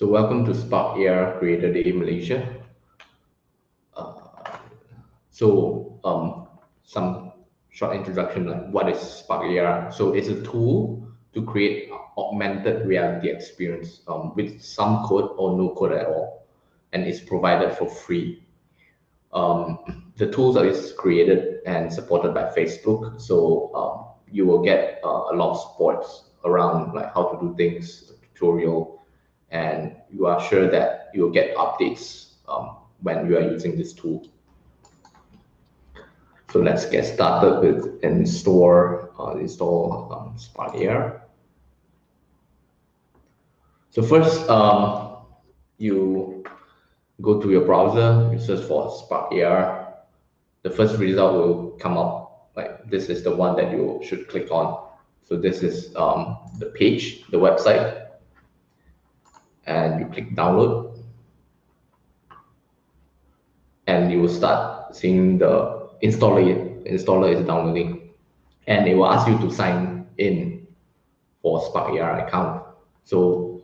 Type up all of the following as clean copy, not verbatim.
So welcome to Spark AR Creator Day Malaysia. Some short introduction, like what is Spark AR? So it's a tool to create augmented reality experience with some code or no code at all, and it's provided for free. The tools is created and supported by Facebook, so you will get a lot of supports around like how to do things, tutorial, and you are sure that you will get updates when you are using this tool. So let's get started with install Spark AR. So first, you go to your browser, you search for Spark AR. The first result will come up like this is the one that you should click on. So this is the page, the website, and you click download, and you will start seeing the installer is downloading, and it will ask you to sign in for Spark AR account. So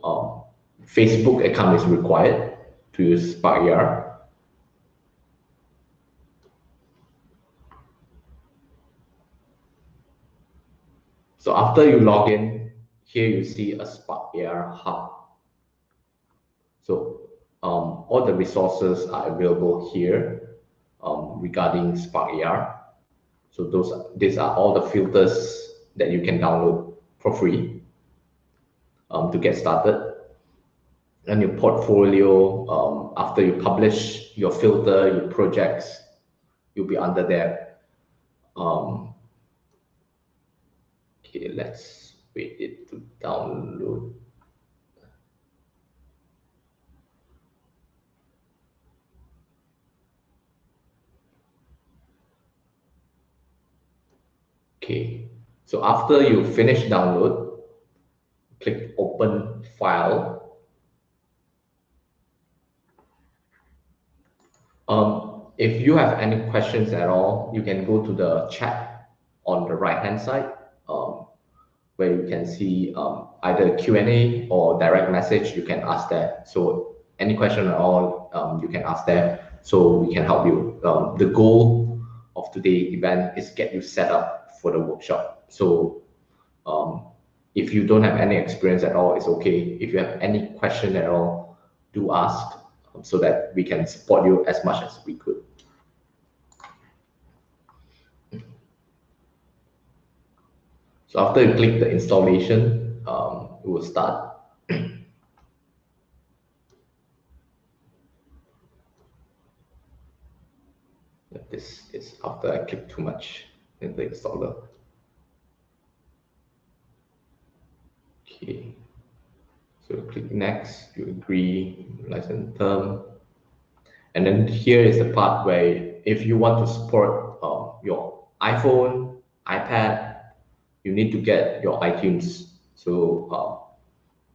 Facebook account is required to use Spark AR. So after you log in, here you see a Spark AR hub. So all the resources are available here regarding Spark AR. So these are all the filters that you can download for free to get started. And your portfolio, after you publish your filter, your projects, you'll be under there. Okay, let's wait it to download. Okay, so after you finish download, click open file. If you have any questions at all, you can go to the chat on the right hand side, where you can see either Q&A or direct message. You can ask there. So any question at all, you can ask there, so we can help you. The goal of today's event is get you set up for the workshop. So if you don't have any experience at all, it's okay. If you have any question at all, do ask so that we can support you as much as we could. So after you click the installation, it will start. This is after I click too much in the installer. Okay, so click next, you agree, license term. And then here is the part where if you want to support your iPhone, iPad, you need to get your iTunes. So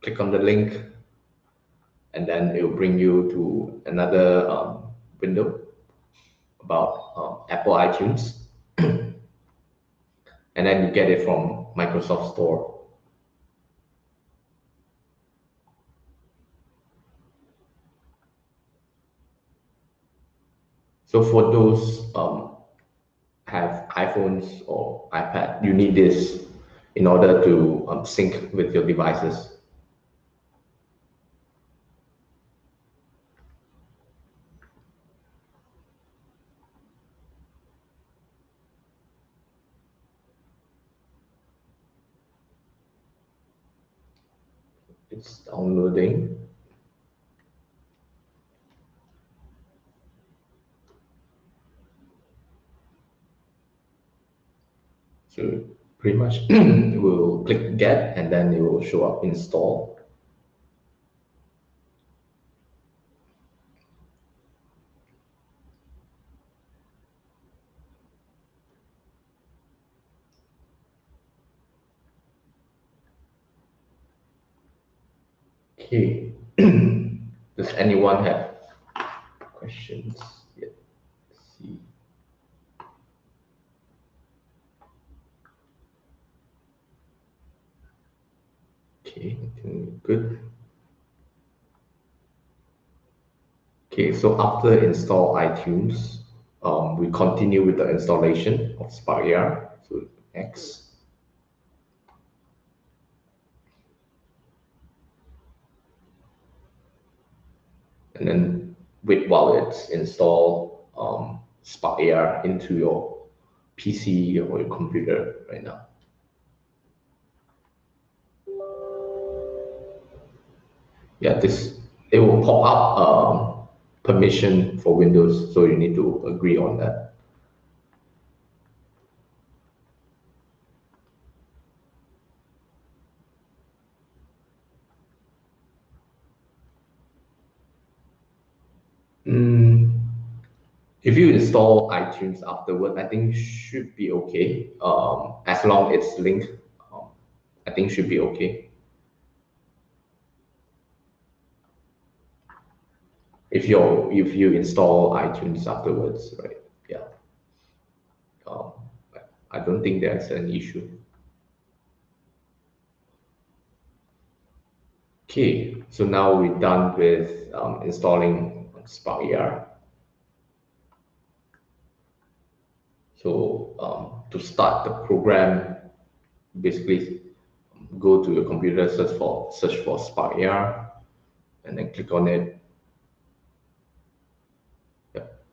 click on the link, and then it will bring you to another window about Apple iTunes. And then you get it from Microsoft Store. So for those have iPhones or iPad, you need this in order to sync with your devices. It's downloading. So pretty much we'll click get, and then it will show up install. Okay. Does anyone have questions yet? Let's see. Okay, good. Okay, so after install iTunes, we continue with the installation of Spark AR. So X. And then wait while it's install Spark AR into your PC or your computer right now. Yeah, this it will pop up permission for Windows, so you need to agree on that. If you install iTunes afterward, I think should be okay. As long it's linked, um, I think should be okay. If you install iTunes afterwards, right? Yeah. Um, I don't think there's an issue. Okay, so now we're done with installing Spark AR. So to start the program, basically go to your computer, search for Spark AR, and then click on it. Yep.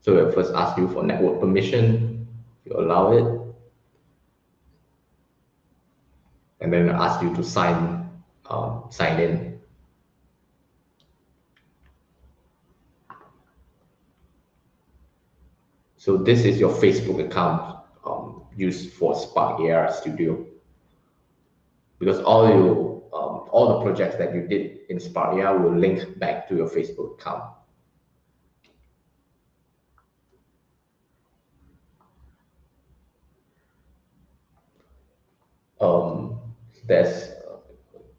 So it first ask you for network permission, you allow it, and then it ask you to sign in. So this is your Facebook account used for Spark AR Studio, because all the projects that you did in Spark AR will link back to your Facebook account. Um, there's a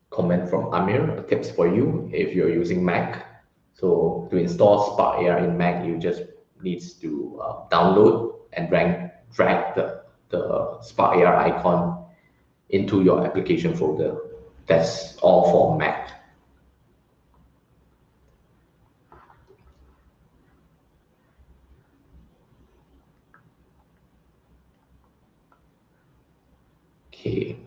comment from Amir, tips for you if you're using Mac. So to install Spark AR in Mac, you just needs to download and drag the Spark AR icon into your application folder. That's all for Mac. Okay.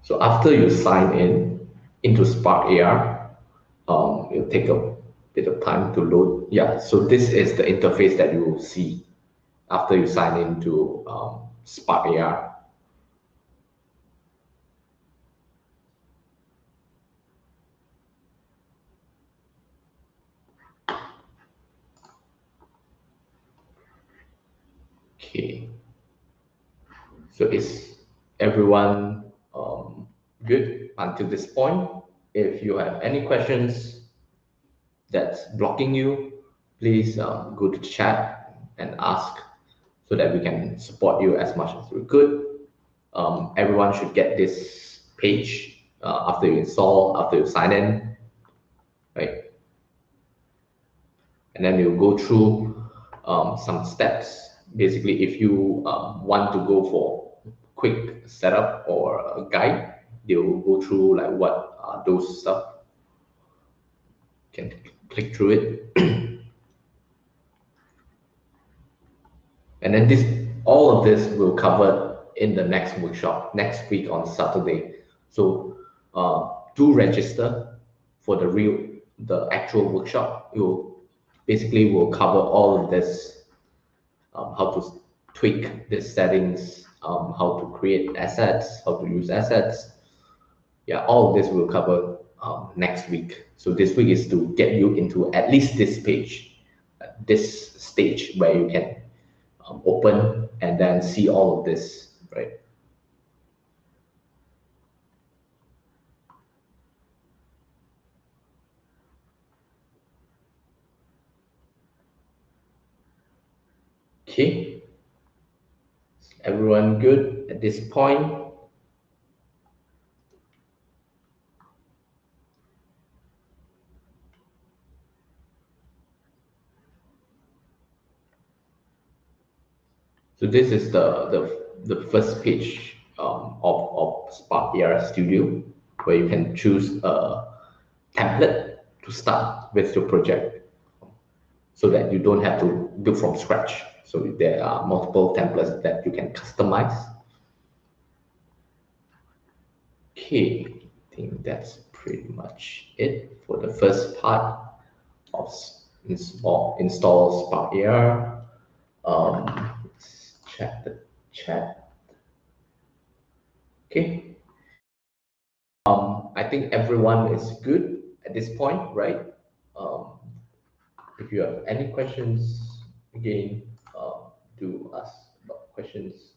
So after you sign in into Spark AR, it'll take a bit of time to load. Yeah, so this is the interface that you will see after you sign into Spark AR. Okay, so is everyone good until this point? If you have any questions that's blocking you, please go to chat and ask so that we can support you as much as we could. Everyone should get this page after you install, after you sign in, right? And then you'll go through some steps. Basically, if you want to go for quick setup or a guide, they'll go through like what are those stuff. You can click through it. And then all of this will cover in the next workshop next week on Saturday. So do register for the actual workshop. It will basically will cover all of this, how to tweak the settings, how to create assets, how to use assets. Yeah, all of this will cover next week. So this week is to get you into at least this page, this stage where you can open and then see all of this, right? Okay, everyone good at this point? So this is the first page of Spark AR Studio, where you can choose a template to start with your project so that you don't have to build from scratch. So there are multiple templates that you can customize. Okay, I think that's pretty much it for the first part of install Spark AR. Let's check the chat. Okay. I think everyone is good at this point, right? Um, if you have any questions, again, do ask about questions.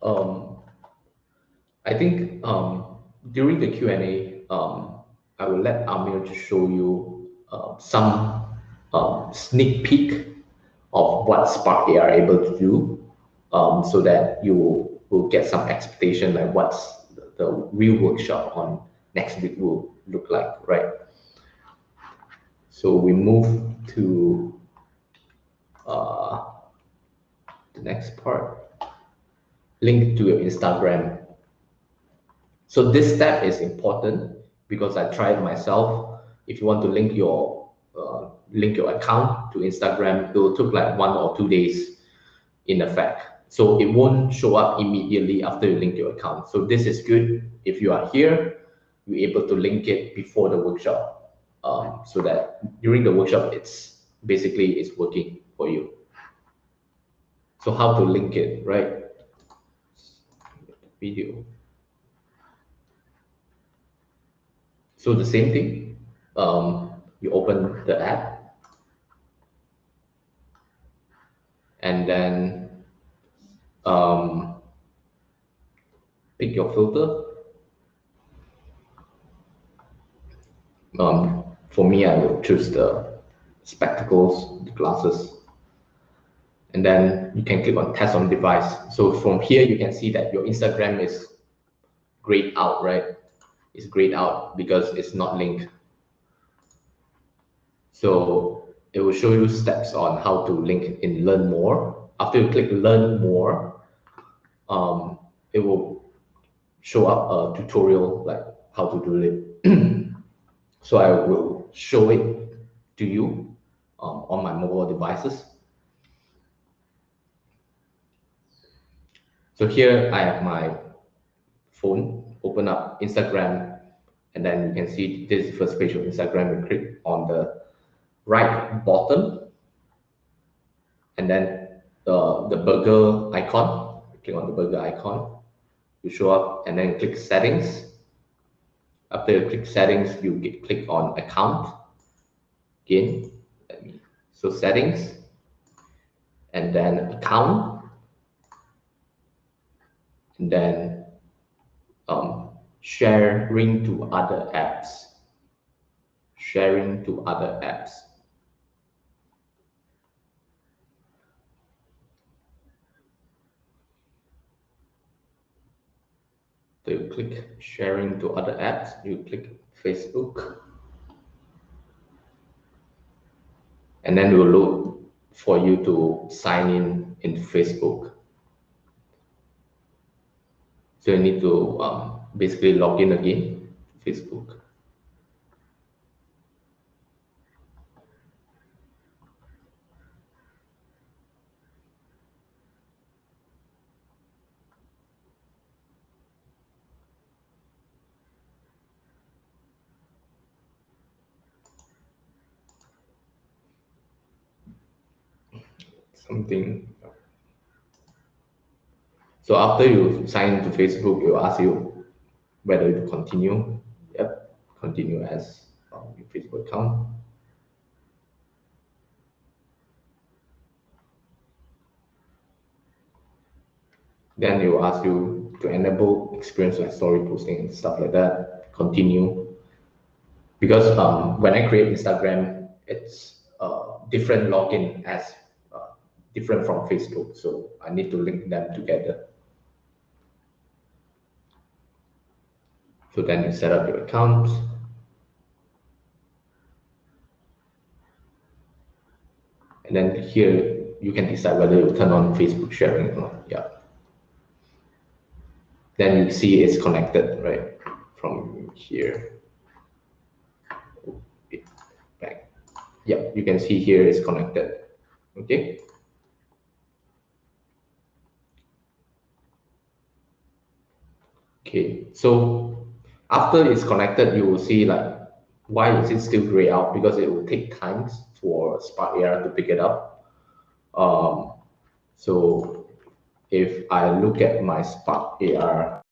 Um, I think during the Q&A, I will let Amir to show you some sneak peek of what Spark they are able to do, so that you will get some expectation like what's the real workshop on next week will look like, right? So we move to the next part, link to your Instagram. So this step is important because I tried myself. If you want to link your account to Instagram, it will take like 1 or 2 days in effect. So it won't show up immediately after you link your account. So this is good. If you are here, you're able to link it before the workshop, so that during the workshop, it's working for you. So how to link it, right? Video. So the same thing. You open the app, and then um, pick your filter. For me, I will choose the spectacles, the glasses, and then you can click on test on device. So from here, you can see that your Instagram is grayed out, right? It's grayed out because it's not linked. So it will show you steps on how to link in Learn More. After you click Learn More, it will show up a tutorial like how to do it. So I will show it to you on my mobile devices. So here I have my phone, open up Instagram, and then you can see this is the first page of Instagram. You click on the right bottom, and then the burger icon. Click on the burger icon, you show up, and then click settings. After you click settings, click on account. Again, so settings, and then account, and then sharing to other apps. Sharing to other apps. So you click sharing to other apps, you click Facebook, and then it will look for you to sign in Facebook. So you need to basically log in again to Facebook. Something. So after you sign into Facebook, it will ask you whether to continue. Yep, continue as your Facebook account. Then it will ask you to enable experience like story posting and stuff like that. Continue. Because when I create Instagram, it's different login as different from Facebook. So I need to link them together. So then you set up your account. And then here you can decide whether you turn on Facebook sharing or not. Yeah. then you see it's connected, right? From here. Back. Yep, you can see here it's connected. Okay. Okay, so after it's connected, you will see like why is it still gray out? Because it will take time for Spark AR to pick it up. So if I look at my Spark AR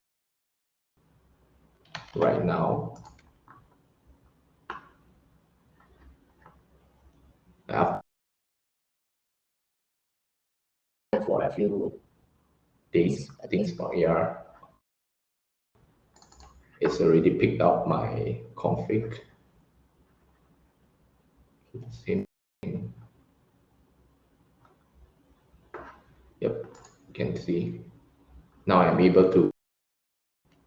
right now, after for a few days, I think Spark AR it's already picked up my config. Same thing. Yep, you can see. Now I'm able to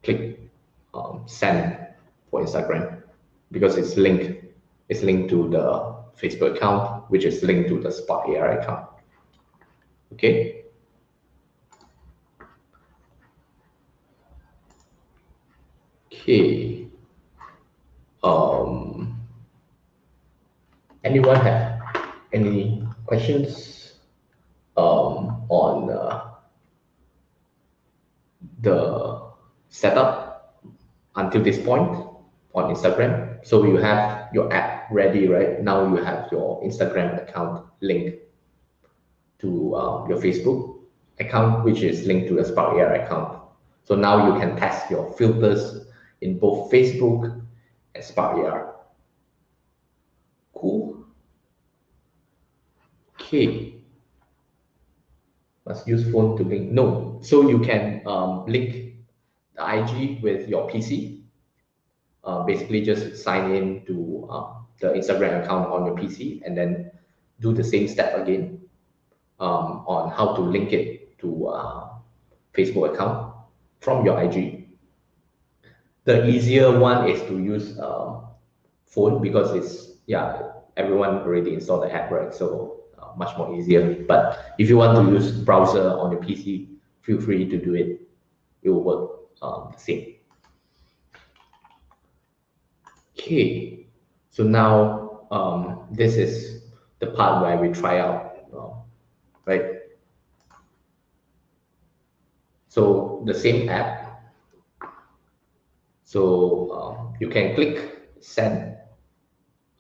click send for Instagram because it's linked. It's linked to the Facebook account, which is linked to the Spark AR account. Okay. Okay. Anyone have any questions on the setup until this point on Instagram? So you have your app ready, right? Now you have your Instagram account linked to your Facebook account, which is linked to the Spark AR account. So now you can test your filters in both Facebook and Spark AR. Cool. Okay. Must use phone to link. No. So you can link the IG with your PC. Basically, just sign in to the Instagram account on your PC and then do the same step again on how to link it to Facebook account from your IG. The easier one is to use phone because it's everyone already installed the app, right? So much more easier. But if you want to use browser on your PC, feel free to do it. It will work the same. Okay, so now this is the part where we try out, right? So the same app. So you can click send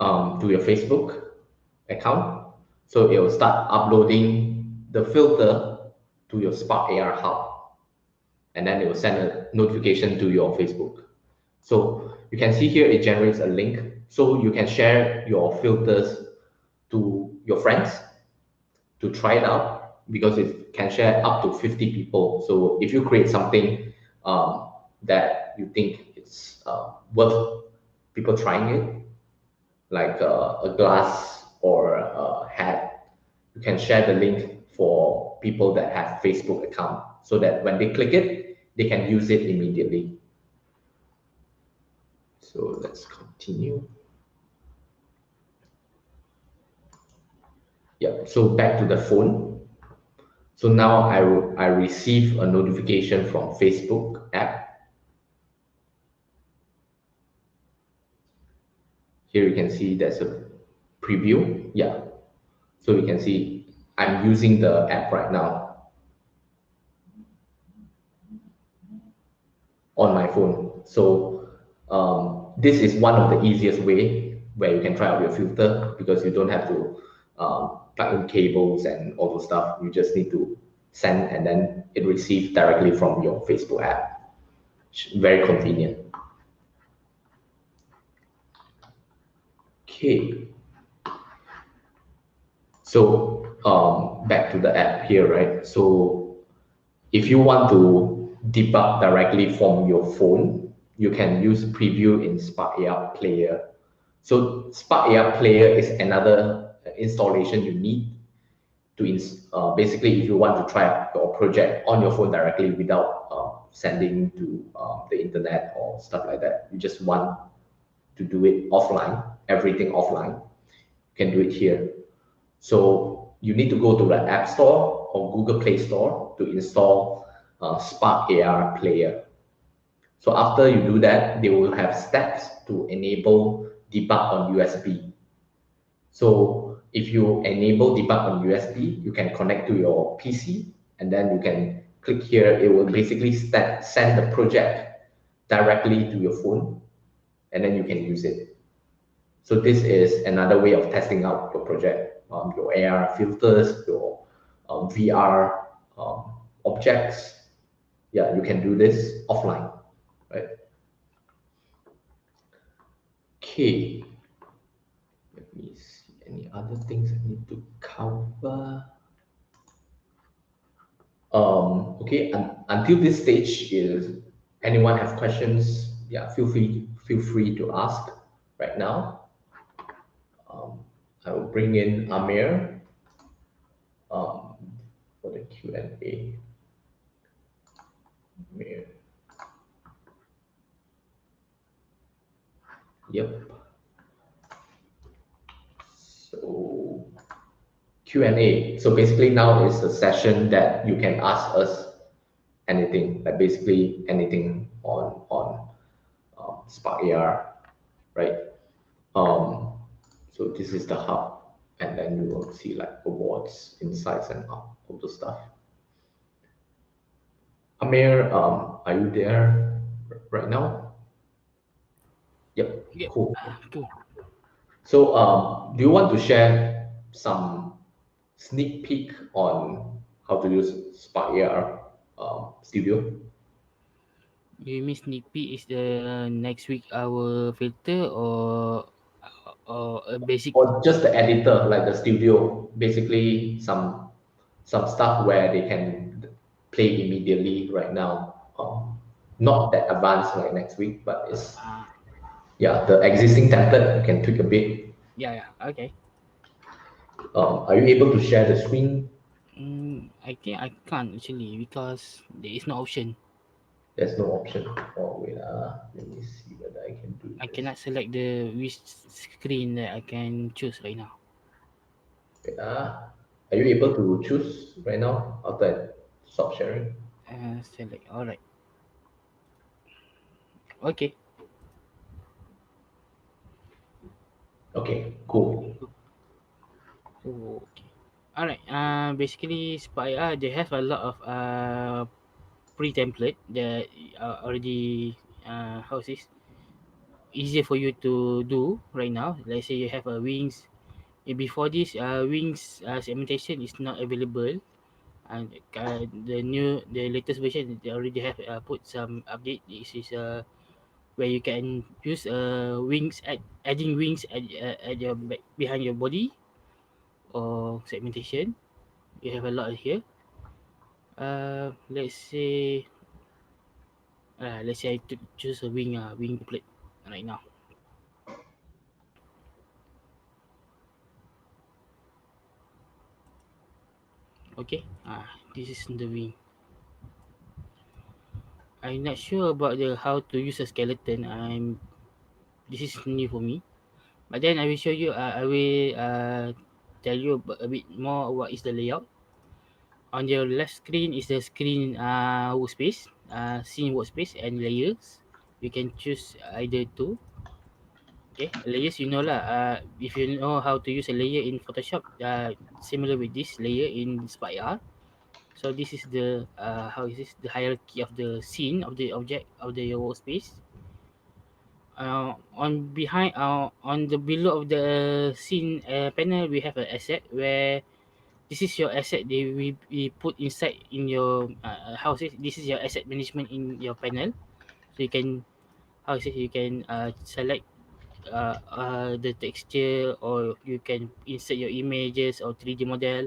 to your Facebook account. So it will start uploading the filter to your Spark AR Hub, and then it will send a notification to your Facebook. So you can see here it generates a link, so you can share your filters to your friends to try it out because it can share up to 50 people. So if you create something that you think it's worth people trying it, like a glass or a hat, you can share the link for people that have Facebook account so that when they click it, they can use it immediately. So let's continue. Yeah, so back to the phone. So now I receive a notification from Facebook app. Here you can see there's a preview. Yeah, so you can see I'm using the app right now on my phone. So this is one of the easiest way where you can try out your filter because you don't have to plug in cables and all those stuff. You just need to send and then it receives directly from your Facebook app. Very convenient. Okay. So back to the app here, right? So if you want to debug directly from your phone, you can use preview in Spark AR Player. So Spark AR Player is another installation you need to basically if you want to try out your project on your phone directly without sending to the internet or stuff like that. You just want to do it offline, everything offline. You can do it here. So you need to go to the App Store or Google Play Store to install Spark AR Player. So after you do that, they will have steps to enable debug on USB. So if you enable debug on USB, you can connect to your PC, and then you can click here. It will basically send the project directly to your phone, and then you can use it. So this is another way of testing out your project, your AR filters, your VR objects. Yeah, you can do this offline, right? Okay, let me see any other things I need to cover. Okay, until this stage, is anyone have questions? Yeah, feel free to ask right now. Um, I will bring in Amir um, for the Q&A. Amir. Yep. So Q&A. So basically now is a session that you can ask us anything, like basically anything on Spark AR, right? Um, so this is the hub, and then you will see like awards, insights, and all the stuff. Amir, are you there right now? Yep, Yep. cool. Cool. So do you want to share some sneak peek on how to use Spark AR Studio, You mean sneak peek is the next week our filter or a basic? or just the editor, like the studio, basically some stuff where they can play immediately right now. Not that advanced like next week, but it's Ah, yeah, the existing template you can tweak a bit. yeah, yeah. Okay. Are you able to share the screen? I think I can't actually because there is no option. There's no option. Oh wait, let me see whether I can do I this. cannot select the which screen that I can choose right now. Wait, are you able to choose right now after I stop sharing? Select. All right. Okay. Okay, cool. Okay. All right. Basically, Spire they have a lot of pre-template that already how is this easier for you to do right now. Let's say you have a wings. Before this, wings segmentation is not available, and the latest version they already have put some update. This is where you can use wings adding wings at your behind your body or segmentation. You have a lot here. Let's say I choose a wing template right now. Okay. This is the wing. I'm not sure about the how to use a skeleton. This is new for me. But then I will show you. I will tell you a bit more what is the layout. On your left screen is the screen workspace, scene workspace and layers. You can choose either two. Okay, layers you know lah. If you know how to use a layer in Photoshop, similar with this layer in Spire. So this is the how is this the hierarchy of the scene of the object of the workspace. On the below of the scene panel, we have an asset where this is your asset. We put inside in your houses. This is your asset management in your panel. So you can how is it you can select the texture, or you can insert your images or 3D model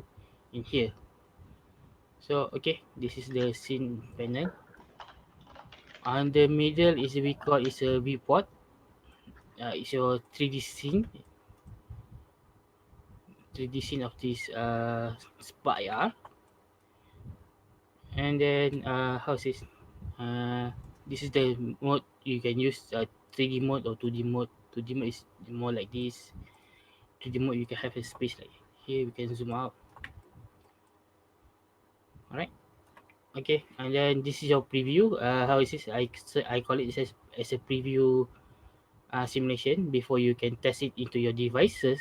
in here. So okay, this is the scene panel. On the middle is we call is a viewport. It's your 3D scene, 3D scene of this spire. And then how's this? This is the mode you can use 3D mode or 2D mode. 2D mode is more like this. 3D mode you can have a space like here. We can zoom out. All right. Okay, and then this is your preview. How is this? I call it as a preview simulation before you can test it into your devices.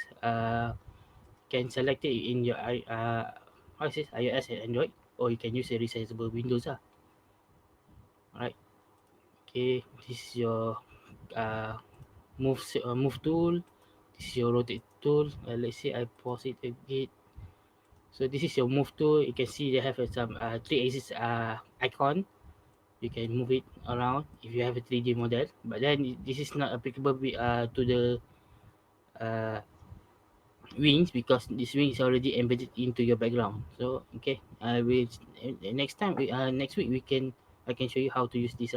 Can select it in your how is this, iOS and Android, or you can use a resizable Windows. Alright. Okay, this is your uh, move tool. This is your rotate tool. Let's say I pause it a bit. So this is your move tool. You can see they have some three axis icon. You can move it around if you have a 3D model. But then this is not applicable to the uh, wings, because this wing is already embedded into your background. So okay, next time next week I can show you how to use this.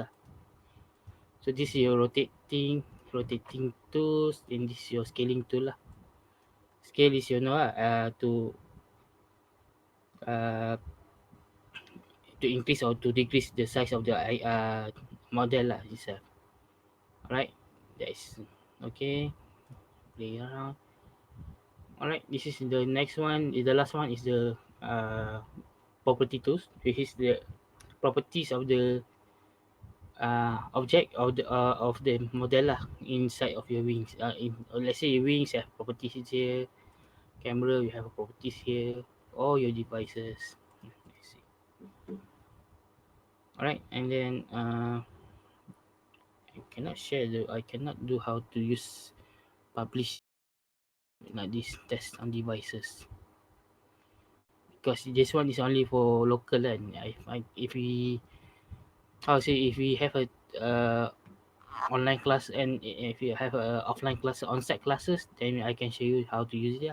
So this is your rotating tools, and this is your scaling tool lah. Scale is uh, to increase or to decrease the size of the model lah itself. Alright, that is okay. Play around. Alright, this is the next one. The last one is the property tools, which is the properties of the object of the model lah inside of your wings. Let's say your wings have properties here, camera you have properties here, all your devices. Let's see. Alright, and then I cannot do how to use publish like this test on devices, because this one is only for local and if we how to say, if we have a online class, and if you have a offline class, on-site classes, then I can show you how to use it.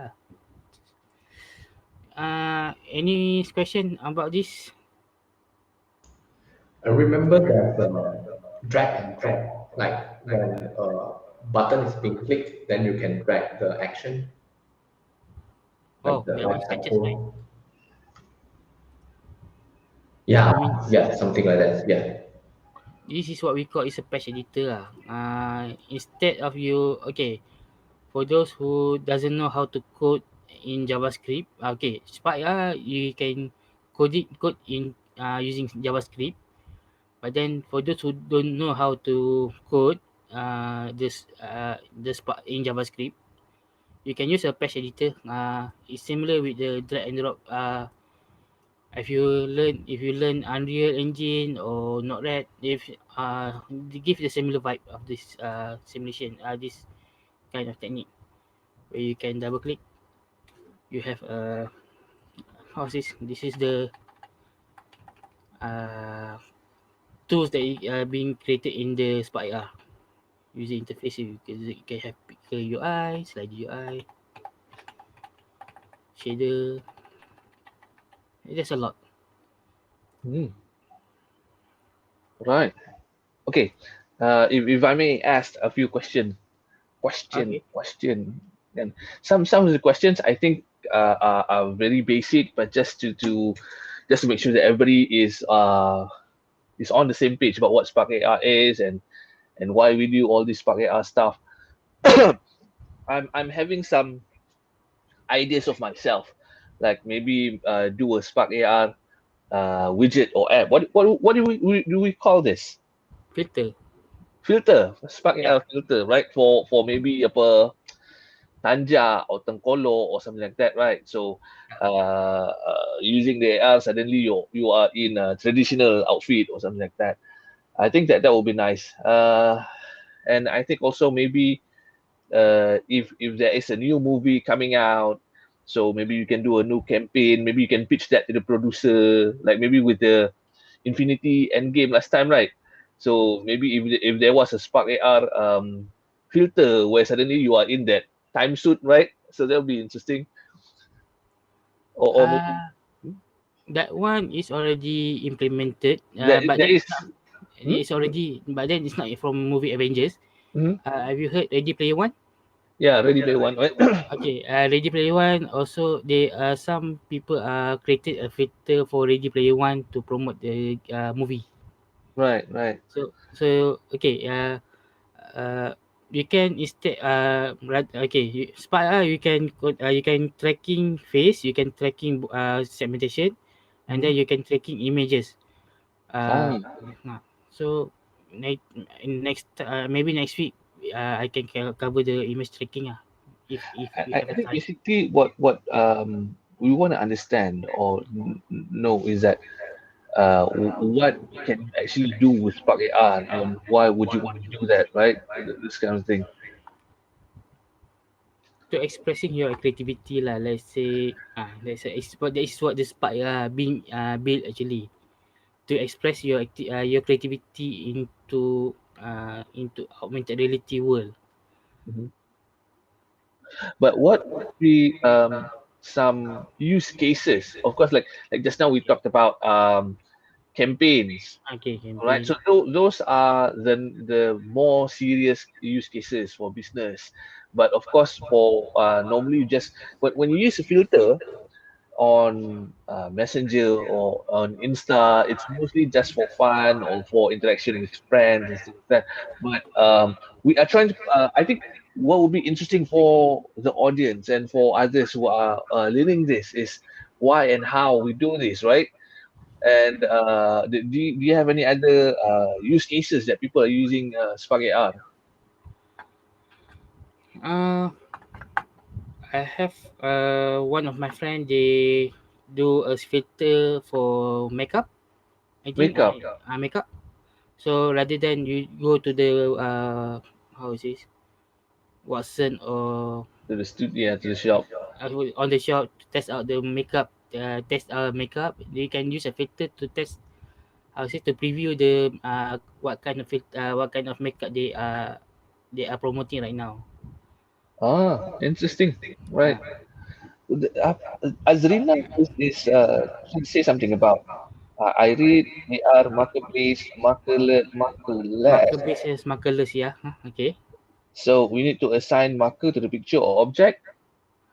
Any question about this? I remember that drag and drop, like when a button is being clicked, then you can drag the action, like Oh, the that life means patches, right? cycle. Yeah, That means yeah, something like that. Yeah. this is what we call is a patch editor lah. Instead of you, okay, for those who doesn't know how to code in JavaScript, okay, Spark you can code in using JavaScript. But then for those who don't know how to code the Spark in JavaScript, you can use a patch editor. It's similar with the drag and drop. If you learn Unreal Engine or Node-RED, if they give the similar vibe of this simulation, this kind of technique where you can double click. You have how's this? This is the uh, tools that are being created in the Spark AR. User interface, you can have picker UI, slide UI, shader. There's a lot. Mm, right. Okay. If I may ask a few Okay. question. And some of the questions I think are very basic, but just to make sure that everybody is on the same page about what Spark AR is and why we do all this Spark AR stuff. I'm having some ideas of myself, like maybe do a Spark AR widget or app. What do we call this? Filter. Filter, Spark Yeah. AR filter, right? For maybe apa Tanja or Tengkolo or something like that, right? So using the AR, suddenly you are in a traditional outfit or something like that. I think that would be nice. And I think also maybe if there is a new movie coming out, so maybe you can do a new campaign. Maybe you can pitch that to the producer, like maybe with the Infinity Endgame last time, right? So maybe if there was a Spark AR filter where suddenly you are in that time suit, right? So that'll be interesting. Or maybe Uh, that one is already implemented, but there then is. it's not. Hmm? It's already, but then it's not from movie Avengers. Hmm. Have you heard Ready Player One? Yeah, Ready Player One, right? Okay, Ready Player One also, they some people created a filter for Ready Player One to promote the movie. Right, right. So okay, uh, you can instead okay, Spark you can tracking face, you can tracking segmentation, and then Hmm. you can tracking images. Ah, Nah. So next maybe next week I can cover the image tracking if we have I a think time. basically what we want to understand or know is that what can you actually do with Spark AR and why would you want to do that, right? This kind of thing. To expressing your creativity lah. That is what the spark being built actually, to express your creativity into augmented reality world. Mhm. But what would be some use cases? Of course, like just now we talked about campaigns. Okay, All right, campaign. so those are the more serious use cases for business. But of course, for normally you just when you use a filter on Messenger or on Insta, it's mostly just for fun or for interaction with friends and stuff like that. But we are trying to. I think what would be interesting for the audience and for others who are learning this is why and how we do this, right? And do you have any other use cases that people are using Spark AR? uh I have one of my friend, they do a filter for makeup. I think Makeup makeup. So rather than you go to the how is this, Watson or to the studio, to the shop. on the shop to test out the makeup, makeup, they can use a filter to test, how to say, to preview the what kind of makeup they are promoting right now. Ah, interesting. Right. uh, Azrina is trying to say something about. I read they are market-based, markerless. Marker base is markerless, yeah. Okay. So we need to assign marker to the picture or object.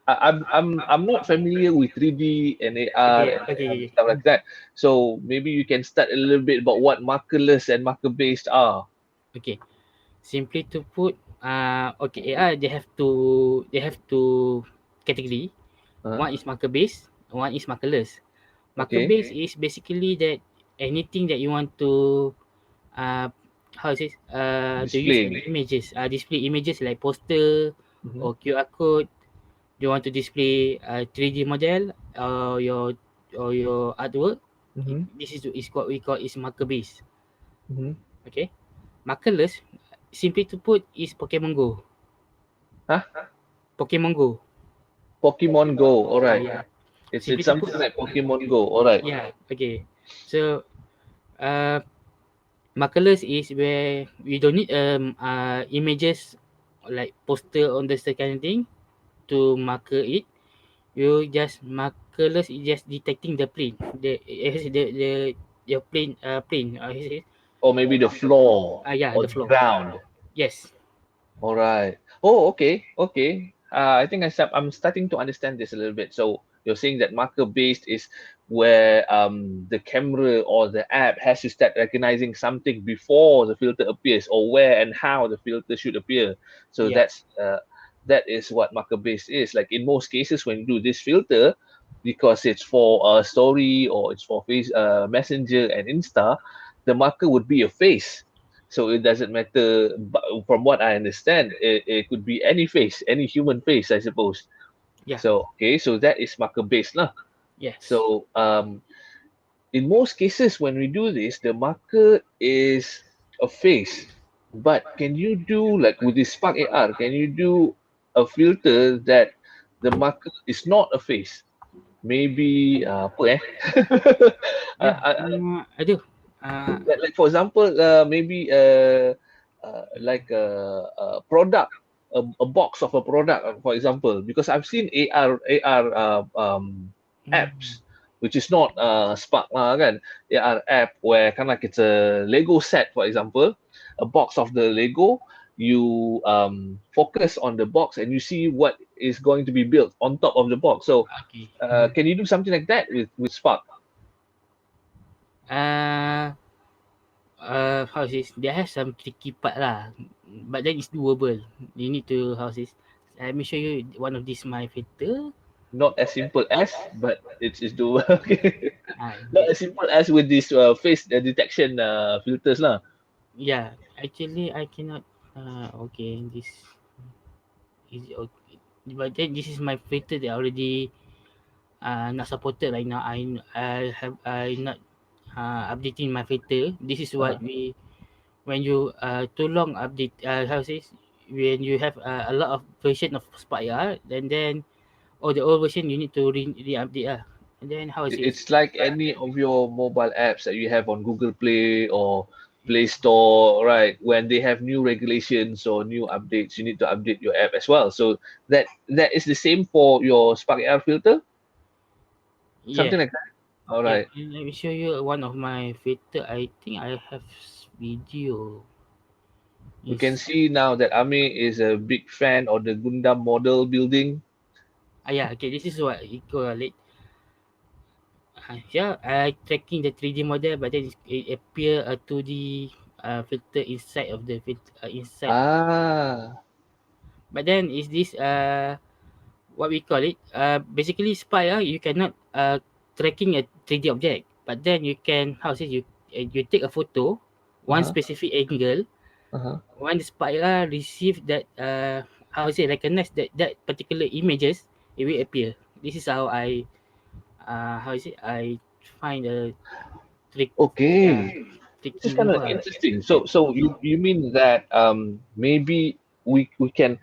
I'm not familiar with 3D and AR Okay, and okay. stuff like that. So maybe you can start a little bit about what markerless and marker-based are. Okay, simply to put, okay, AI, they have two category. Uh-huh. One is marker based, one is markerless. Marker Okay. based is basically that anything that you want to uh how is it to use Display. any images, display images like poster Mm-hmm. or QR code. You want to display a 3D model or your artwork. Mm-hmm. This is what we call is marker based. Mm-hmm. Okay, markerless, simply to put, is Pokemon Go. Huh? Pokemon Go. Pokemon Go. All right. Yeah. It's Simply to put, something like Pokemon Go. All right. yeah. Okay. So, uh, markerless is where we don't need images like poster on the kind of thing to marker it. You just markerless is just detecting the plane, the your plane. Or maybe the floor Yeah, or the the floor. ground. Yes. All right. Oh, okay. Okay. I think I'm starting to understand this a little bit. So you're saying that marker based is where the camera or the app has to start recognizing something before the filter appears, or where and how the filter should appear. So Yeah. that is what marker based is. Like in most cases, when you do this filter, because it's for a story or it's for face Messenger and Insta, the marker would be a face, so it doesn't matter. But from what I understand, it could be any face, any human face, I suppose. Yeah. So okay, so that is marker based lah. Yes. So in most cases when we do this, the marker is a face. But can you do like with this Spark AR? Can you do a filter that the marker is not a face? Maybe apa eh? Yeah. uh, I do. Uh, like for example maybe like a product, a box of a product, for example, because I've seen AR mm, apps which is not Spark lah kan, AR app where kind of like it's a Lego set, for example, a box of the Lego. You focus on the box and you see what is going to be built on top of the box. So okay. can you do something like that with Spark? Uh, how is this? They have some tricky part lah, but then it's doable. You need to, how is this? Let me show you one of this my filter. Not as simple as, but it's doable. Okay. Not as simple as with this face detection filters lah. yeah. Actually, I cannot. Okay. This is okay. But then this is my filter that already not supported right now. I not updating my filter. This is what Uh-huh. we when you too long update how to say when you have a lot of version of Spire, then the old version you need to re-update and then how is it? It's like any of your mobile apps that you have on Google Play or Play Store, right? When they have new regulations or new updates, you need to update your app as well. So that is the same for your Spark AR filter, Yeah, something like that. All yeah. right. And let me show you one of my filter. I think I have video. We can Is see now that Ami is a big fan of the Gundam model building. yeah. Okay, this is what it call it. Yeah, I tracking the 3D model, but then it appear a 2D filter inside of the filter inside. Ah, But then is this what we call it? Basically, spy. You cannot tracking a 3D object, but then you can how to say you take a photo, one uh-huh, specific angle. uh-huh. When the spy receive that how to say recognize that particular images, it will appear. This is how I how is it? I find a trick uh, Okay. This is tricking kind of info. interesting. So you mean that maybe we can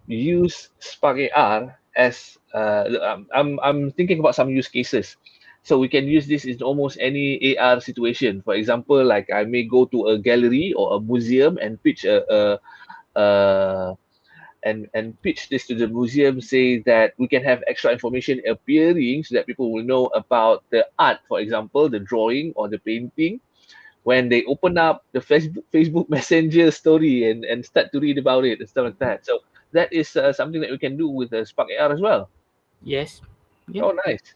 use Spark AR as I'm thinking about some use cases. So we can use this in almost any AR situation. For example, like I may go to a gallery or a museum and pitch a and pitch this to the museum, say that we can have extra information appearing so that people will know about the art, for example, the drawing or the painting, when they open up the Facebook Messenger story and start to read about it and stuff like that. So that is something that we can do with the Spark AR as well. Yes. Yeah. Oh, nice.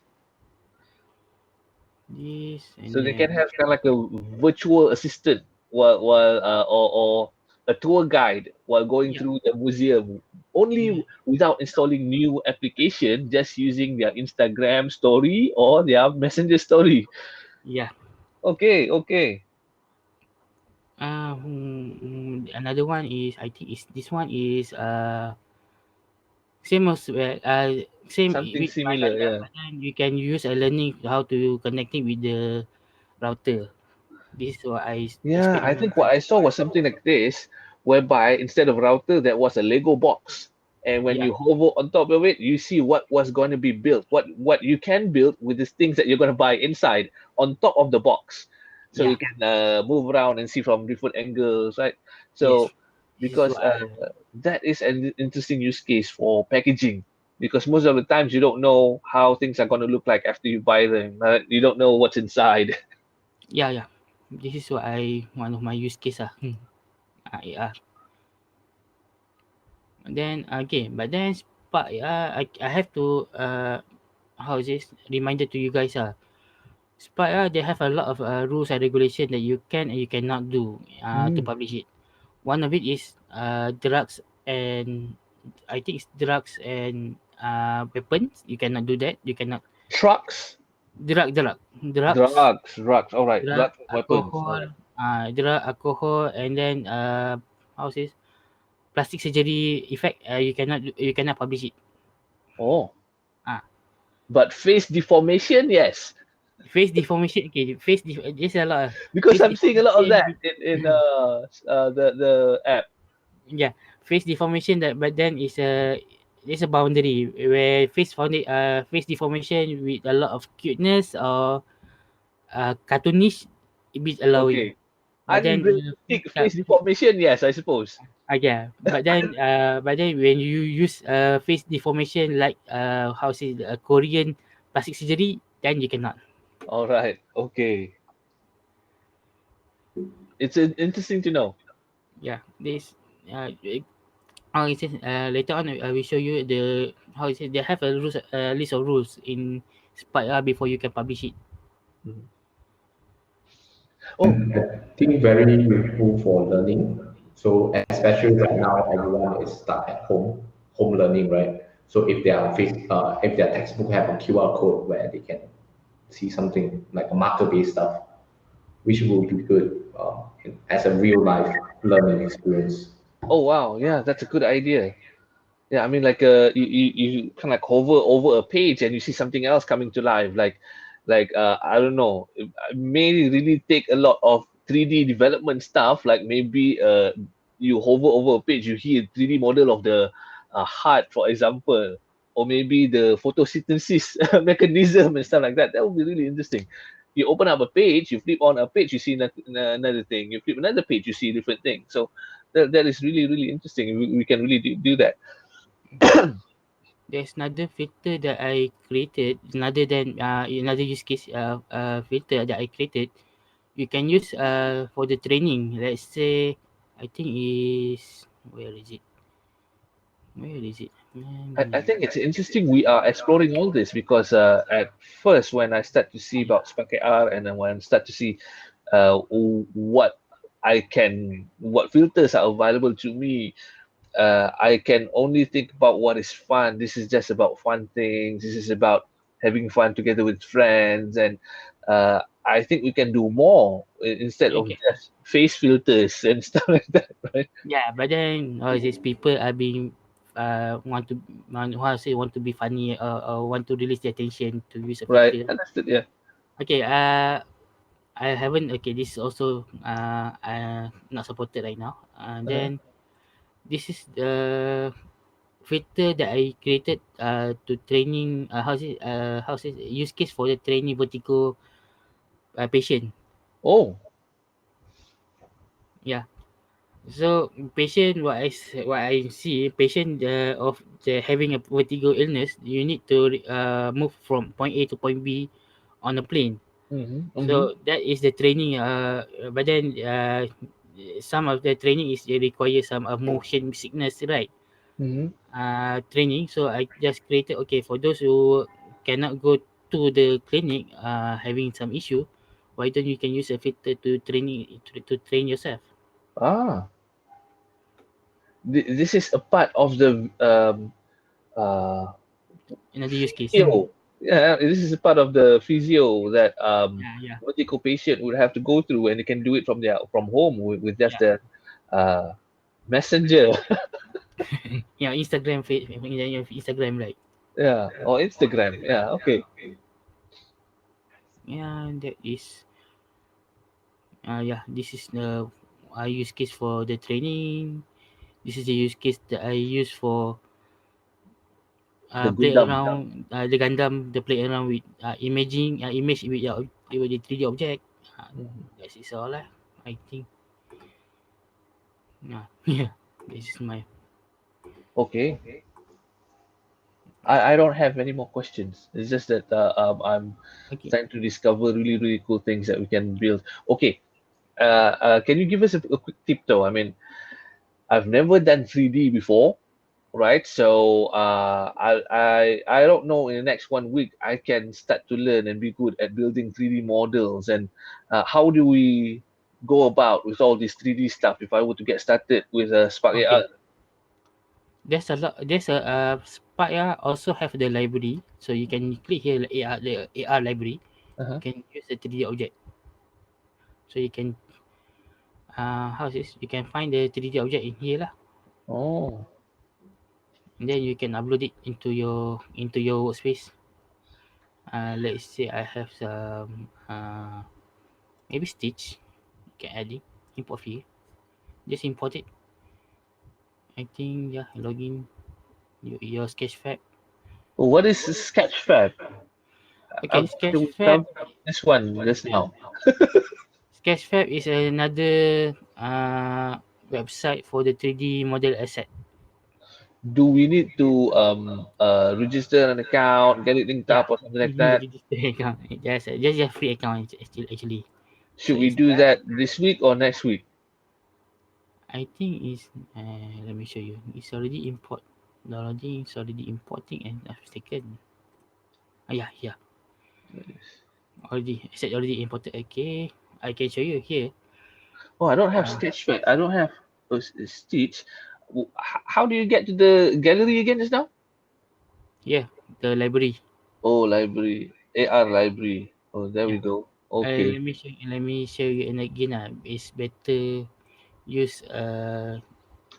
This and So they can then have kind of like a virtual assistant or a tour guide while going yeah. through the museum, only without installing new application, just using their Instagram story or their Messenger story. Yeah. Okay, okay. Another one is I think is this one is same as same Something with my similar, Gundam, yeah. but then you can use a learning how to connect it with the router. This is what I Yeah, I experiment. think what I saw was something like this, whereby instead of router, there was a Lego box. And when Yeah, you hover on top of it, you see what was going to be built, what you can build with these things that you're going to buy inside on top of the box. So yeah, you can move around and see from different angles, right? yes. So This is because what I that is an interesting use case for packaging. Because most of the times you don't know how things are going to look like after you buy them. You don't know what's inside. yeah. This is what I one of my use case yeah. Then okay, but then Spark I have to how is this reminder to you guys Spark they have a lot of rules and regulation that you can and you cannot do to Mm. publish it. One of it is drugs and I think it's drugs and weapons. You cannot do that. You cannot Trucks. drugs, Drugs. All right, drug, drugs, weapons. All alcohol, right. alcohol, and then how is this plastic surgery effect. You cannot publish it. Oh, Ah, but face deformation, yes, face deformation. Okay, there's a lot. because Face I'm seeing a lot of deformation. that in the app. Yeah, face deformation. That but then is a there's a boundary where face deformation with a lot of cuteness or cartoonish, it is allowing. Okay, But then unrealistic face deformation, yes, I suppose. yeah, but then when you use face deformation like how say Korean plastic surgery, then you cannot. All right, okay, it's interesting to know. Yeah, this how it says later on I will show you the how it says they have a rules list of rules in Spike before you can publish it. Mhm. Oh, And I think very useful for learning. So especially right now, everyone is stuck at home learning, right? So if their textbook have a QR code where they can see something like a marker-based stuff, which will be good as a real life learning experience. Oh wow, yeah, that's a good idea. Yeah, I mean, like you kind of like hover over a page and you see something else coming to life. I don't know, it may really take a lot of 3D development stuff. Like maybe you hover over a page, you hear a 3D model of the heart, for example, or maybe the photosynthesis mechanism and stuff like that. That would be really interesting. You open up a page, you flip on a page, you see another thing. You flip another page, you see a different thing. So that is really really interesting. We can really do that. There's another filter that I created, another than another use case filter that I created. You can use for the training. Let's say, I think is where is it? Where is it? I think it's interesting we are exploring all this because at first when I start to see about Spark AR and then when I start to see what what filters are available to me, I can only think about what is fun. This is just about fun things. This is about having fun together with friends, and I think we can do more instead of Okay. just face filters and stuff like that, right? Yeah, but then these people are being want to want to be funny or want to release their attention to use a Right. filter. Understood. Yeah. Okay, I haven't. Okay, this is also not supported right now. Uh-huh. Then this is the filter that I created to training. How's it use case for the training vertigo patient. Oh. Yeah. So patient, what I see, patient of the having a vertigo illness, you need to move from point A to point B on a plane. Mm-hmm. Mm-hmm. So that is the training. But then some of the training is they require some motion sickness, right? Mm-hmm. Training. So I just created, okay, for those who cannot go to the clinic, having some issue, why don't you can use a filter to to train yourself? Ah. This is a part of the uh Another use case. physio. Yeah, this is a part of the physio that Yeah, yeah, medical patient would have to go through, and they can do it from home with just yeah. the uh messenger. Yeah, Instagram, right? Yeah, or Instagram. Yeah, okay. Yeah, that is. Yeah, this is the I use case for the training. This is the use case that I use for The play Gundam. around the Gundam. The play around with imaging image with the 3D object. Mhm. That is all lah. I think. Yeah. This is my Okay. I don't have any more questions. It's just that I'm okay. trying to discover really, really cool things that we can build. Okay. Can you give us a quick tip though? I mean, I've never done 3D before, right? So I don't know. In the next 1 week, I can start to learn and be good at building 3D models. And how do we go about with all this 3D stuff? If I were to get started with a Spark Okay. AR. There's a lot. There's a Spark also have the library, so you can click here the AR library. You Uh-huh. can use the 3D object, so you can how's this? You can find the 3D object in here lah, Oh, and then you can upload it into your workspace. Let's say I have some maybe Stitch. You can add it, import here. Just import it. I think yeah, login your Sketchfab. what is Sketchfab? Okay, We Sketchfab. covered this one just now. Sketchfab is another website for the 3D model asset. Do we need to register an account, get it linked Yeah, up, or something you like need to that? register account. Just a free account actually. So Should we it's do that this week or next week? I think it's let me show you. It's already import. Downloading is already importing and I've taken. Yeah, yeah. Already imported. Okay. I can show you here. Oh, I don't have Uh, Sketchfab. I don't have Stitch. How do you get to the gallery again just now? yeah, the library. Oh, library, AR library. Oh, there we Yeah. go. Okay. Let me show you and again. It's better use a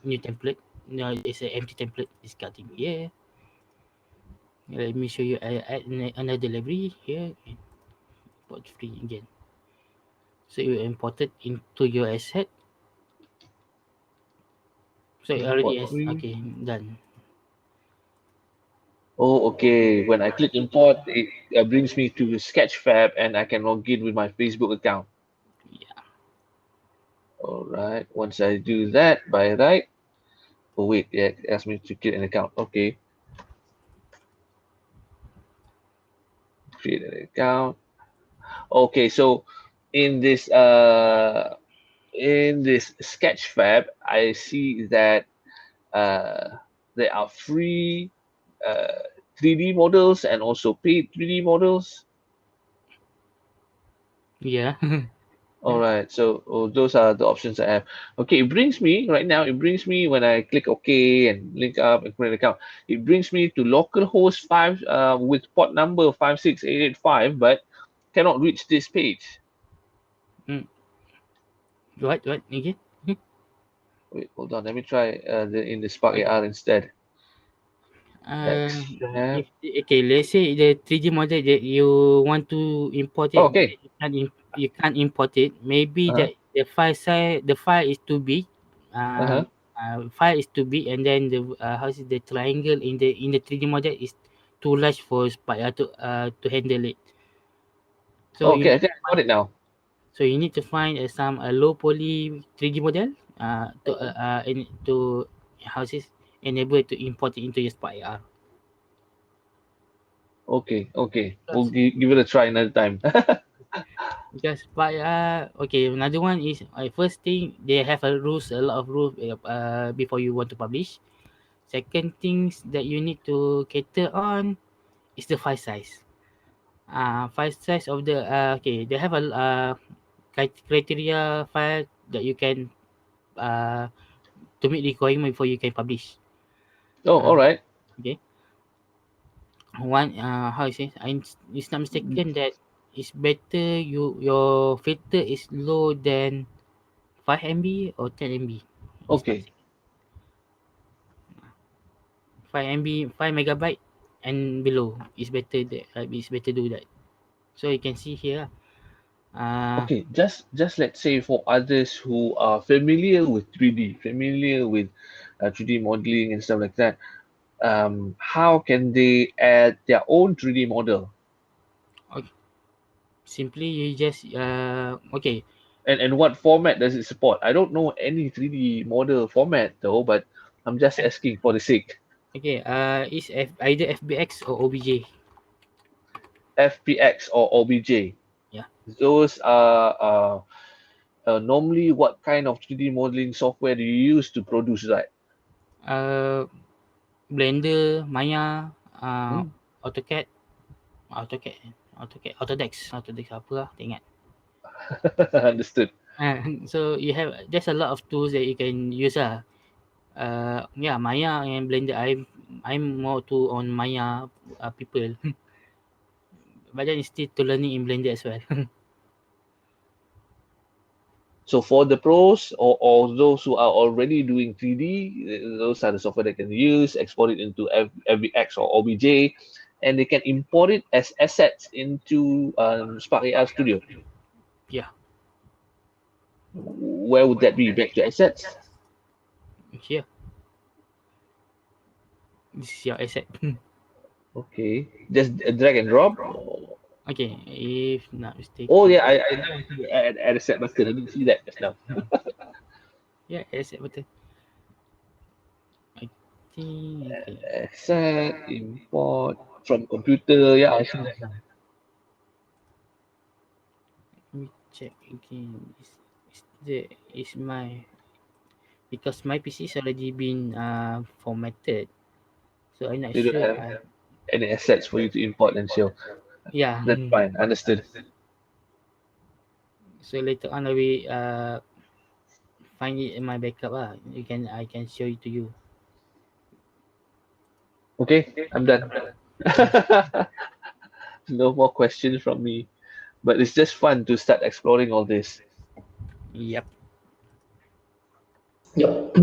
new template. No, it's an empty template. It's cutting here. Let me show you. I add another library here. Import free again. So you import it into your asset. So it already Import has. free. Okay, done. Oh, okay. When I click import, it brings me to Sketchfab and I can log in with my Facebook account. Yeah. All right. Once I do that by right. Oh, wait. Yeah, it asks me to create an account. Okay. Create an account. Okay. So in this Sketchfab, I see that uh, there are free uh, 3D models and also paid 3D models. Yeah. All right, so those are the options I have. Okay, it brings me right now. It brings me when I click OK and link up and create an account. It brings me to localhost 5 with port number 56885, but cannot reach this page. Mm. What again? Wait, hold on. Let me try in the Spark Okay. AR instead. Uh, Extract. if okay, let's say the 3D model that you want to import Oh, it, but okay. you can't import it. Maybe Uh-huh. that the file size, the file is too big. Uh-huh. File is too big, and then the how is it, the triangle in the 3D model is too large for to handle it. So you Okay, I need think to I got find it now. some low poly 3D model to how is it, enable to import it into your Spire. Okay, okay. We'll Because give it a try another time. okay, another one is first thing they have a lot of rules before you want to publish. Second things that you need to cater on is the file size. File size of the okay, they have a criteria file that you can uh to meet requirement before you can publish. Oh, Uh, all right. okay, one how you say? It's not mistaken that it's better your filter is low than 5 MB or 10 MB. It's not Okay, mistaken. 5 MB, 5 MB and below. It's better do that. So you can see here. Uh, okay. Just let's say for others who are familiar with 3D, familiar with 3D modeling and stuff like that, how can they add their own 3D model? okay, simply you just okay. And what format does it support? I don't know any 3D model format though, but I'm just asking for the sake. Okay, it's either FBX or OBJ. FPX or OBJ. Yeah. Those are normally what kind of 3D modeling software do you use to produce that? Uh, Blender, Maya, Hmm? AutoCAD, AutoCAD, Autodex apa lah, tak ingat. Understood. So you have there's a lot of tools that you can use lah. Yeah, Maya and Blender. I'm more to on Maya people, but then it's still to learning in Blender as well. So for the pros or those who are already doing 3D, those are the software they can use, export it into FBX or OBJ, and they can import it as assets into Spark AR Studio. Yeah, Where would that be? Back to assets? here this is your asset. Okay. Just drag and drop? Okay, if not Oh, mistaken, yeah, I now I see the add asset button. I didn't see that just now. yeah, asset button. I think okay. Asset, import from computer. Yeah, I see that now. Let me check again. Is my because my PC is already been formatted, so I'm not They don't sure. have any assets for you to import and show. Yeah. That's fine. Understood. So later on, I will find it in my backup. I can show it to you. Okay, I'm done. Mm. No more questions from me. But it's just fun to start exploring all this. Yep. Yep.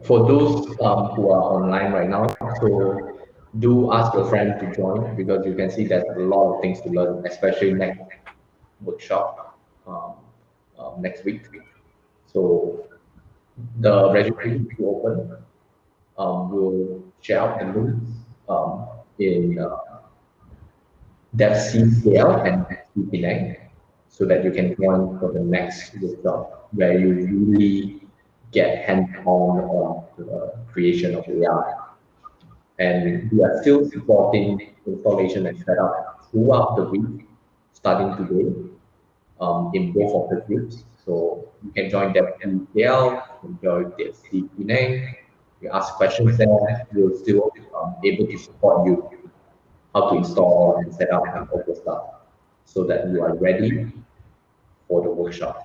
For those who are online right now, so do ask your friend to join because you can see there's a lot of things to learn, especially next workshop next week. So the registration is open. We'll share out the links in DevCCL and DevC so that you can join for the next workshop where you really get hands-on on the creation of AI. And we are still supporting installation and setup throughout the week, starting today, in both of the groups. So you can join DevCCL, you can join DevC Penang. You ask questions there, we'll still able to support you how to install and set up and all the stuff so that you are ready for the workshop.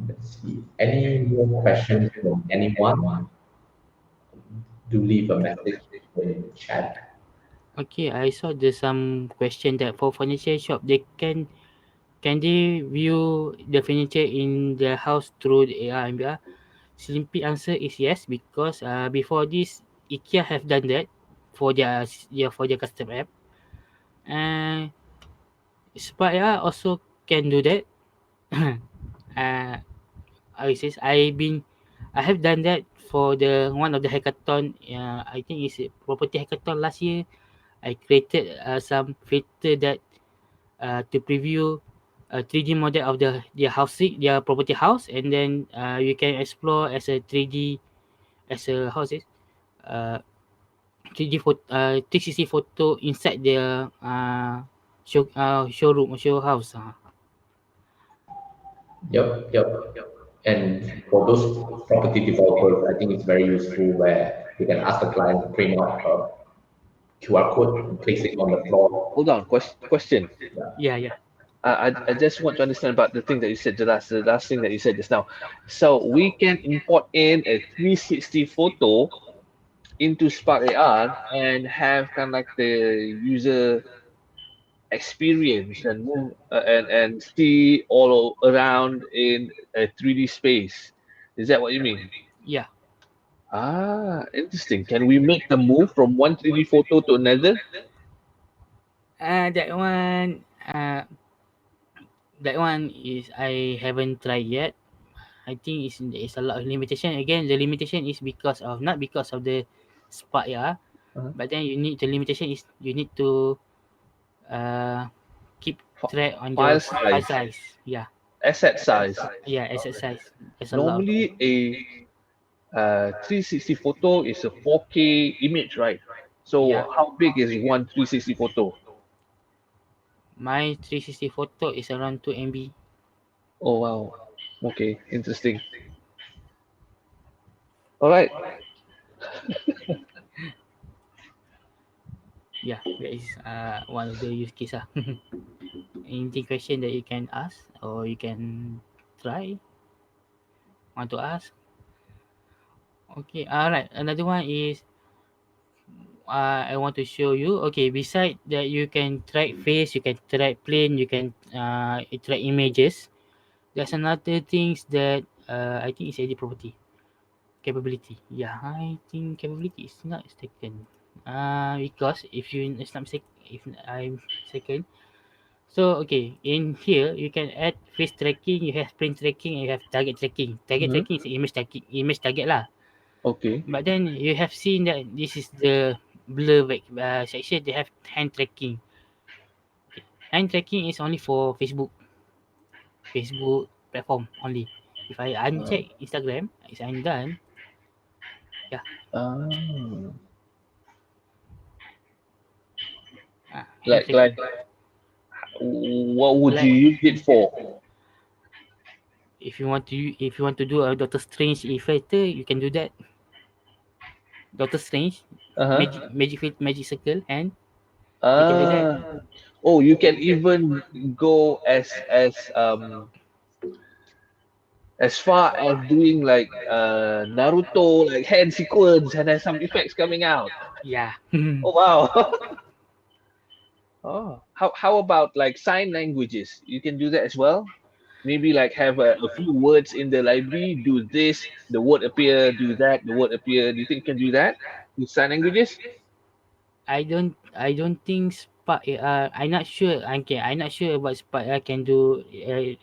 Let's see. Any more questions from anyone? Do leave a message in the chat. Okay, I saw there's some question that for furniture shop they can they view the furniture in their house through the AR and VR? Simple answer is yes, because before this IKEA have done that for their custom app, and Spire also can do that. uh, I says I have done that for the one of the hackathon. I think it's a property hackathon last year. I created some filter that to preview a 3D model of their housing, their property house, and then you can explore as a 3D as a how is it? Uh, 3D photo, 360 photo inside their showroom or show house. Yep, yep. And for those property developers, I think it's very useful where you can ask the client to print out a QR code and place it on the floor. Hold on, question. Yeah, yeah, I just want to understand about the thing that you said, the last thing that you said just now. So we can import in a 360 photo into Spark AR and have kind of like the user experience and move and see all around in a 3D space. Is that what you mean? yeah. Ah, interesting. Can we make the move from one 3D photo to another? That one, that one is I haven't tried yet. I think it's a lot of limitation. Again, the limitation is because of not because of the spark, yeah. Uh-huh. But then the limitation is you need to uh keep track on your File file size, size. Yeah, asset size. yeah, asset size. There's a lot. Normally, a 360 photo is a 4K image, right? Yeah, So how big is one 360 photo? my 360 photo is around 2 MB. Oh wow. Okay, interesting. All right. Yeah, that is one of the use case. Anything question that you can ask or you can try want to ask? Okay, alright. Another one is I want to show you. Okay, beside that you can track face, you can track plane, you can track images. There's another things that I think is edit property capability. Yeah, I think capability is not mistaken. Because if you it's not mistake, if I'm mistaken. So okay, in here you can add face tracking, you have plane tracking, and you have target tracking. Target Mhm. tracking is image target lah. Okay. But then you have seen that this is the blur section. They have hand tracking. Okay. Hand tracking is only for Facebook platform only. If I Uh, uncheck Instagram, it's I'm done. Yeah, ah. hand Like, tracking. what would you Like use it for? if you want to do a Doctor Strange effector, you can do that. Doctor Strange, Uh-huh. magic circle, and you can do that. Ah. Oh, you can even go as far as doing like Naruto like hand sequence and then some effects coming out. Yeah. Oh wow. Oh, how about like sign languages? You can do that as well. Maybe like have a few words in the library. Do this, the word appear. Do that, the word appear. Do you think you can do that with sign languages? I don't think Spark AR. I'm not sure. I'm not sure about Spark AR can do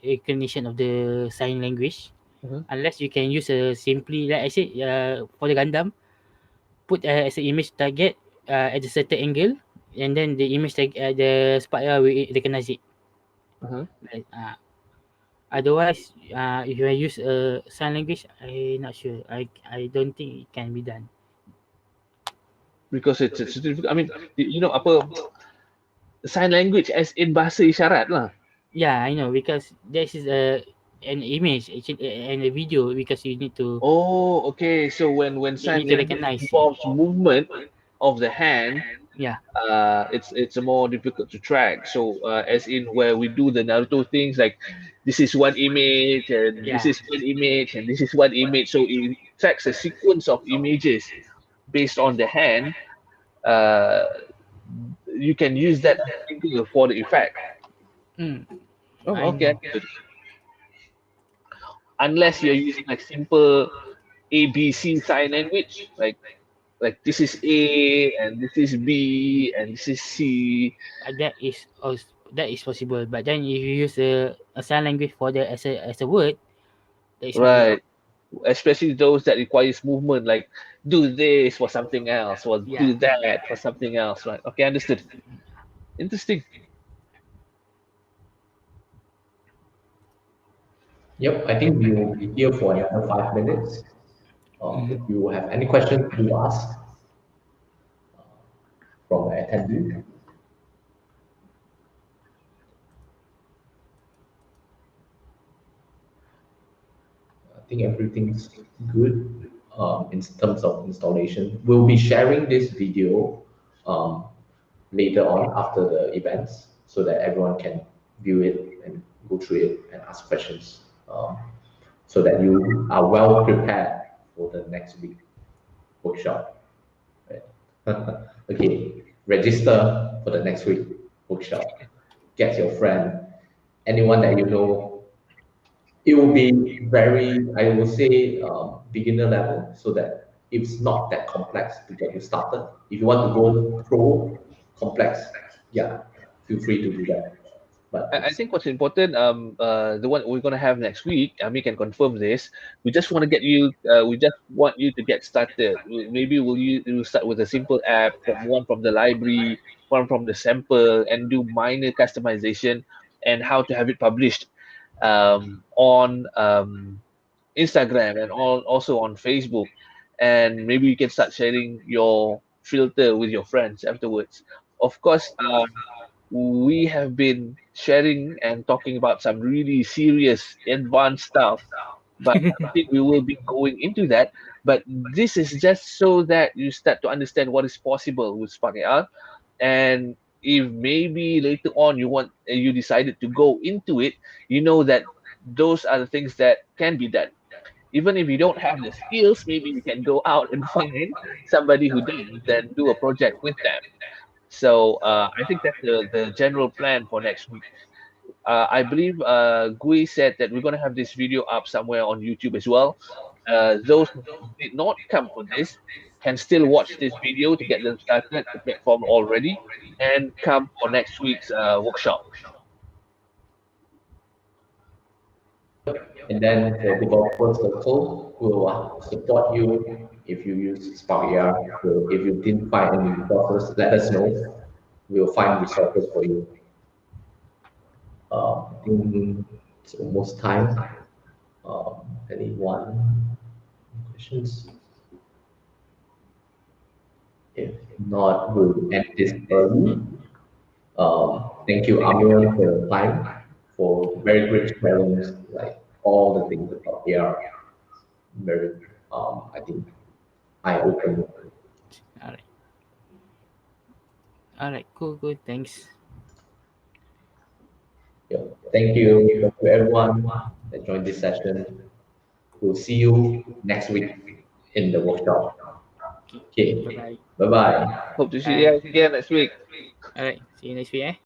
recognition of the sign language, Mhm, unless you can use a simply like I said for the Gundam, put as an image target at a certain angle, and then the image the Spark AR will recognize it. mhm. Like, otherwise, if you use a sign language, I'm not sure. I don't think it can be done. Because it's difficult. I mean, apa sign language as in bahasa isyarat lah. Yeah, I know because this is an image actually and a video because you need to Oh, okay. So when you sign need to language recognize. involves movement of the hand, Yeah, it's a more difficult to track. So as in where we do the Naruto things like this is one image and this yeah. is one image and this is one image. So it tracks a sequence of images based on the hand. Uh, you can use that thinking for the effect. Mm, Oh, I okay. know. Understood. Unless you're using like simple ABC sign language, like this is A and this is B and this is C. That is possible. But then if you use a sign language for the as a word, that is not good. Right. Especially those that requires movement, like do this for something else, or Yeah. do that for something else, right? Okay, understood. Interesting. Yep, I think we will be here for another 5 minutes. If Mhm. you have any questions, do ask from the attendee. I think everything's good in terms of installation. We'll be sharing this video um, later on after the events so that everyone can view it and go through it and ask questions so that you are well prepared for the next week workshop. Right? Okay, register for the next week workshop. Get your friend, anyone that you know. It will be very, I will say, beginner level so that it's not that complex to get you started. If you want to go pro complex, yeah, feel free to do that. But I it's think what's important, the one we're gonna have next week, and we can confirm this. We just want to get you, we just want you to get started. Maybe we'll start with a simple app, from one from the library, one from the sample, and do minor customization and how to have it published on Instagram and also on Facebook. And maybe you can start sharing your filter with your friends afterwards. Of course, we have been sharing and talking about some really serious advanced stuff, but I don't think we will be going into that. But this is just so that you start to understand what is possible with Spark AR. And if maybe later on you decided to go into it, you know that those are the things that can be done. Even if you don't have the skills, maybe you can go out and find somebody who does, then do a project with them. So I think that's the general plan for next week. I believe Gui said that we're going to have this video up somewhere on YouTube as well. Those who did not come for this can still watch this video to get them started, the platform already, and come for next week's workshop. and then for developer circle, we'll support you if you use Spark AR. So if you didn't find any resources, let us know. We'll find resources for you. I think it's almost time. Anyone questions? If not, we'll end this early. Thank you, Amir, for your time, for very great sharing, like all the things about AR. Very, I think, eye-opening. All right. All right. Cool. Cool. Thanks. Yeah. Thank you, everyone that joined this session. We'll see you next week in the workshop. Okay. Bye bye. Bye bye. Hope to see you guys again next week. Alright, see you next week.